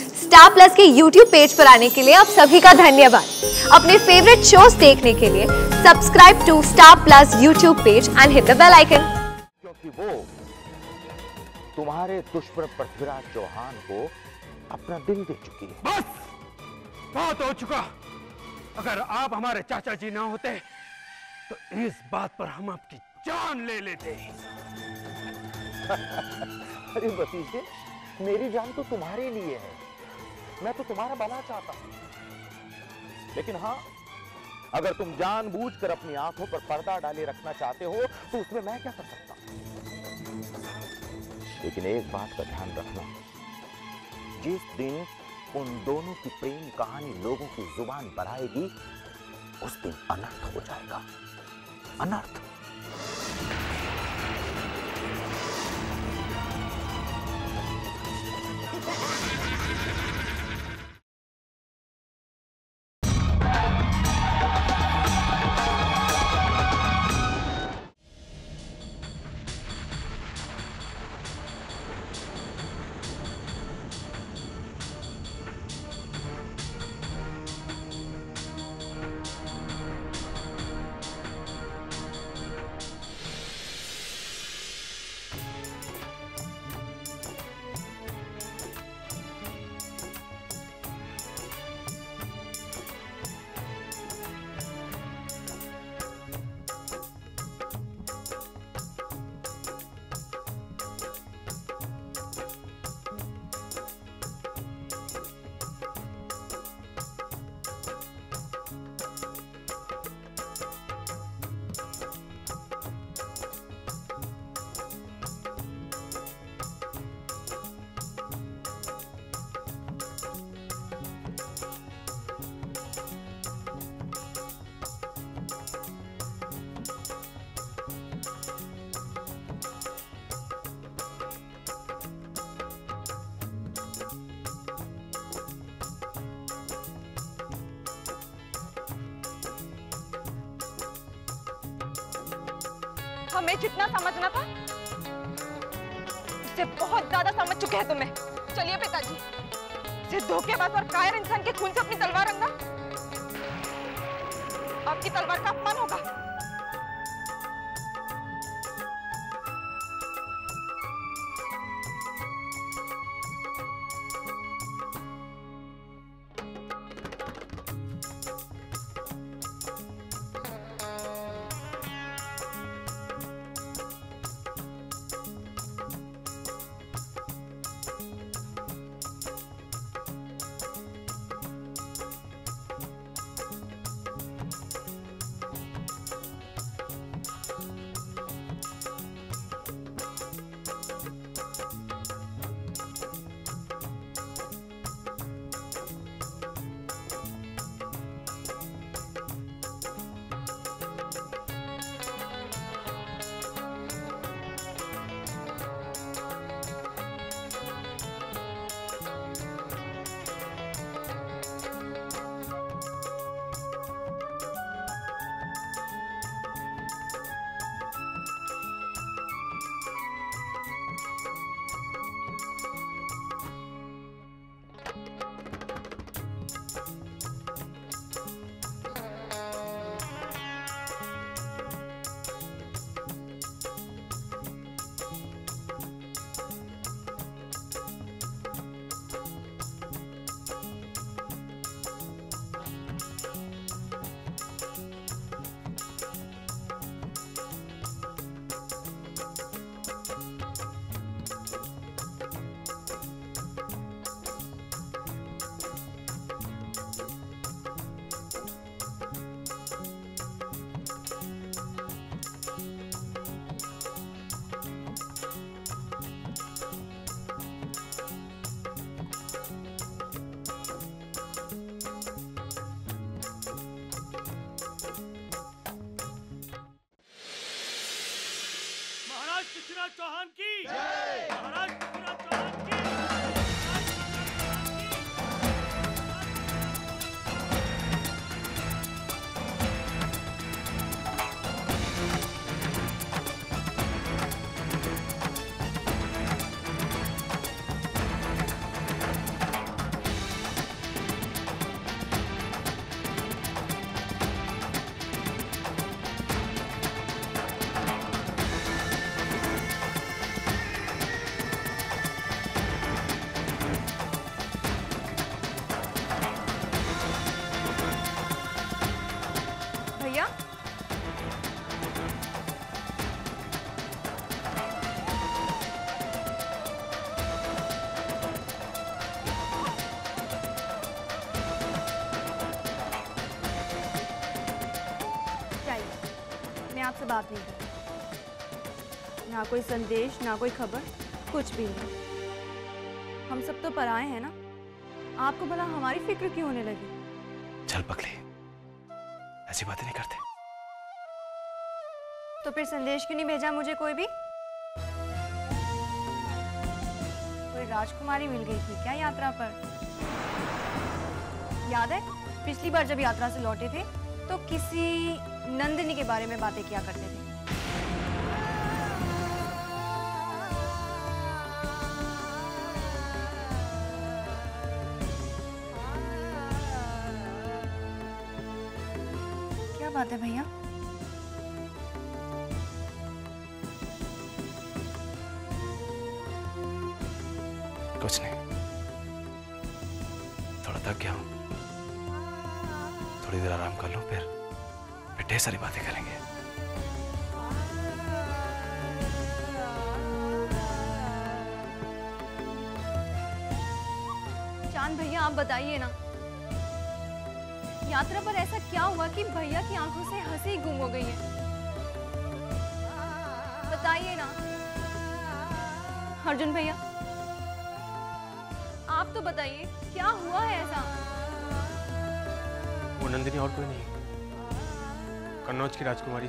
Star plus के YouTube page पर आने के लिए आप सभी का धन्यवाद। अपने फेवरेट शोज देखने के लिए subscribe to star plus YouTube page and hit the bell icon. क्योंकि वो तुम्हारे दुश्मन पृथ्वीराज चौहान को अपना दिल दे चुकी है। बस बहुत हो चुका। अगर आप हमारे चाचा जी ना होते तो इस बात पर हम आपकी जान ले लेते। अरे भतीजे, मेरी जान तो तुम्हारे लिए है। मैं तो तुम्हारा भला चाहता हूं। लेकिन हाँ, अगर तुम जानबूझकर अपनी आंखों पर पर्दा डाले रखना चाहते हो तो उसमें मैं क्या कर सकता हूं। लेकिन एक बात का ध्यान रखना, जिस दिन उन दोनों की प्रेम कहानी लोगों की जुबान पर आएगी उस दिन अनर्थ हो जाएगा। अनर्थ। हमें जितना समझना था उससे बहुत ज्यादा समझ चुके हैं तुम्हें। चलिए पिताजी, इसे धोखेबाज और कायर इंसान के खून से अपनी तलवार रंगा, आपकी तलवार का अपमान होगा। से बात नहीं की, ना कोई संदेश ना कोई खबर, कुछ भी नहीं। हम सब तो पराए हैं ना, आपको भला हमारी फिक्र क्यों होने लगी? चल पगली, ऐसी बातें नहीं करते। तो फिर संदेश क्यों नहीं भेजा मुझे कोई भी? कोई राजकुमारी मिल गई थी क्या यात्रा पर? याद है पिछली बार जब यात्रा से लौटे थे तो किसी नंदिनी के बारे में बातें किया करते थे। क्या बात है भैया? कुछ नहीं, थोड़ा थक गया हूं, थोड़ी देर आराम कर लो, फिर ढेर सारी बातें करेंगे। चांद भैया आप बताइए ना, यात्रा पर ऐसा क्या हुआ कि भैया की आंखों से हंसी गुम हो गई है? बताइए ना अर्जुन भैया, आप तो बताइए क्या हुआ है ऐसा? वो नंदिनी और कोई नहीं, कन्नौज की राजकुमारी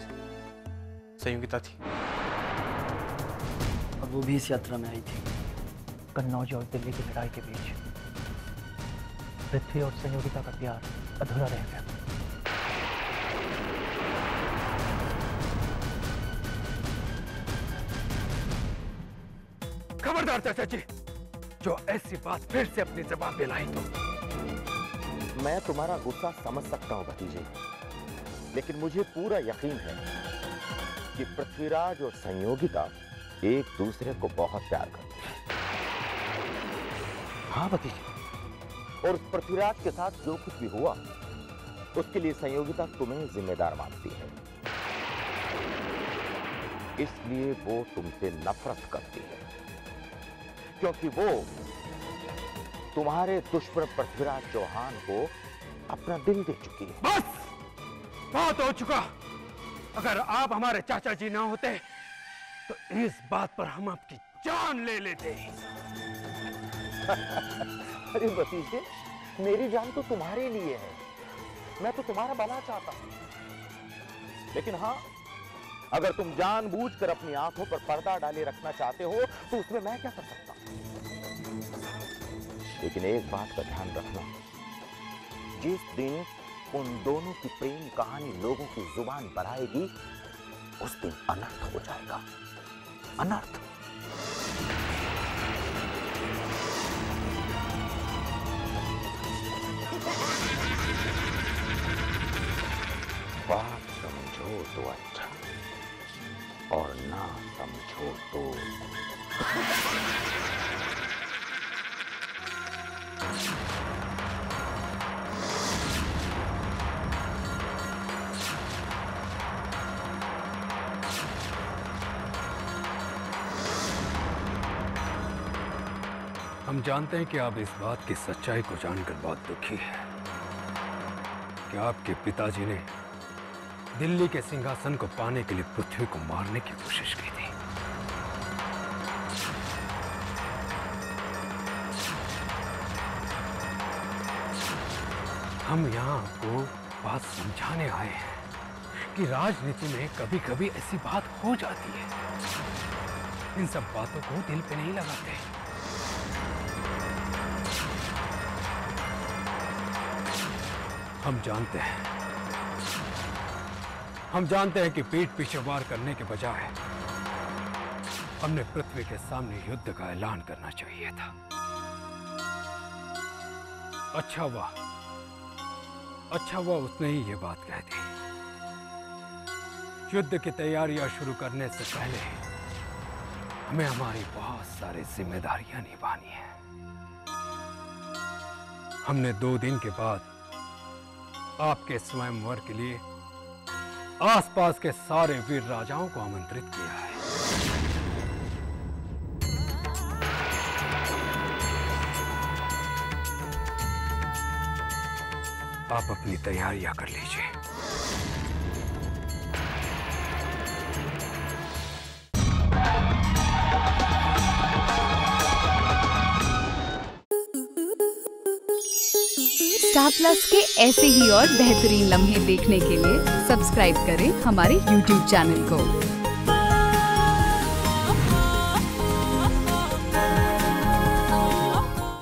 संयोगिता थी। और वो भी इस यात्रा में आई थी। कन्नौज और दिल्ली की लड़ाई के बीच पृथ्वी और संयोगिता का प्यार अधूरा रह गया। खबरदार चाचा जी, जो ऐसी बात फिर से अपनी जबान पे लाई तो। मैं तुम्हारा गुस्सा समझ सकता हूं भतीजे, लेकिन मुझे पूरा यकीन है कि पृथ्वीराज और संयोगिता एक दूसरे को बहुत प्यार करते हैं। हाँ भतीजे, और उस पृथ्वीराज के साथ जो कुछ भी हुआ उसके लिए संयोगिता तुम्हें जिम्मेदार मानती है, इसलिए वो तुमसे नफरत करती है, क्योंकि वो तुम्हारे दुश्मन पृथ्वीराज चौहान को अपना दिल दे चुकी है। बस बहुत हो चुका। अगर आप हमारे चाचा जी ना होते तो इस बात पर हम आपकी जान ले लेते। अरे भतीजे, मेरी जान तो तुम्हारे लिए है, मैं तो तुम्हारा भला चाहता हूं। लेकिन हाँ, अगर तुम जानबूझकर अपनी आंखों पर पर्दा डाले रखना चाहते हो तो उसमें मैं क्या कर सकता हूं? लेकिन एक बात का ध्यान रखना, जिस दिन उन दोनों की प्रेम कहानी लोगों की जुबान पर आएगी उस दिन अनर्थ हो जाएगा, अनर्थ। बात समझो तो अच्छा, और ना समझो तो हम जानते हैं कि आप इस बात की सच्चाई को जानकर बहुत दुखी हैं कि आपके पिताजी ने दिल्ली के सिंहासन को पाने के लिए पृथ्वी को मारने की कोशिश की थी। हम यहाँ आपको बात समझाने आए हैं कि राजनीति में कभी कभी ऐसी बात हो जाती है। इन सब बातों को दिल पे नहीं लगाते। हम जानते हैं कि पीठ पीछे वार करने के बजाय हमने पृथ्वी के सामने युद्ध का ऐलान करना चाहिए था। अच्छा हुआ उसने ही ये बात कह दी। युद्ध की तैयारियां शुरू करने से पहले हमें हमारी बहुत सारी जिम्मेदारियां निभानी है। हमने 2 दिन के बाद आपके स्वयंवर के लिए आसपास के सारे वीर राजाओं को आमंत्रित किया है। आप अपनी तैयारियां कर लीजिए। स्टार प्लस के ऐसे ही और बेहतरीन लम्हे देखने के लिए सब्सक्राइब करें हमारे YouTube चैनल को।